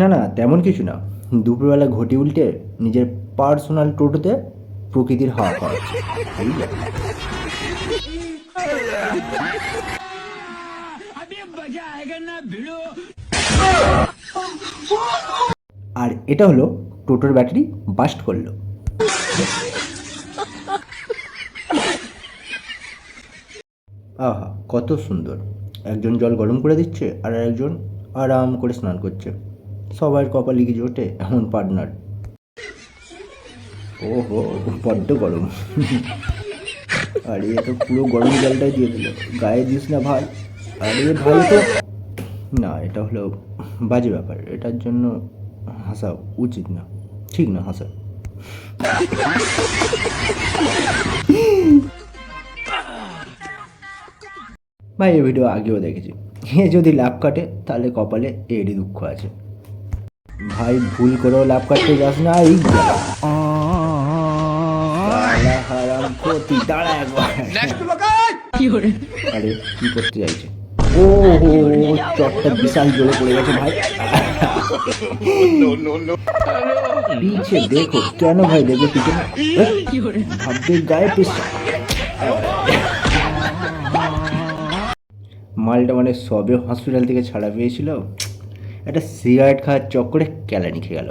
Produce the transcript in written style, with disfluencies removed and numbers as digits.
না না, তেমন কিছু না। দুপুরবেলা ঘটি উল্টে নিজের পার্সোনাল টোটোতে প্রকৃতির হাওয়া খাওয়াচ্ছে। এই যা। আর এটা হলো টোটোর ব্যাটারি বাস্ট করলো। আহা, কত সুন্দর! একজন জল গরম করে দিচ্ছে আর একজন আরাম করে স্নান করছে। সবার কপালে কি জোটে এমন পার্টনার? ওহো, বড্ড গরম! আরে এ তো পুরো গরম জলটাই দিয়ে দিল। গায়ে দিস না ভাই। আরে ভাই তো না, এটা হলো বাজে ব্যাপার। এটার জন্য হাসা উচিত না, ঠিক না হাসা। ভাই এই ভিডিও আগেও দেখেছি। এ যদি লাভ কাটে তাহলে কপালে এরই দুঃখ আছে। ভাই ভুল করেও লাভ কাটতে যাস না, এই যা। শালা হারাম ক্ষতি, দাঁড়া একবার। আরে কি করতে চাইছে? ও হো, চটটা বিশাল জোরে পড়ে গেছে ভাই। পিছে দেখো কেন ভাই, দেখবে পিছনে। ভাববে গায়ে পিস। মালটা মানে সবে হসপিটাল থেকে ছাড়া পেয়েছিল, একটা সিগারেট খাওয়ার চক্করে কেলানি খেয়ে গেল।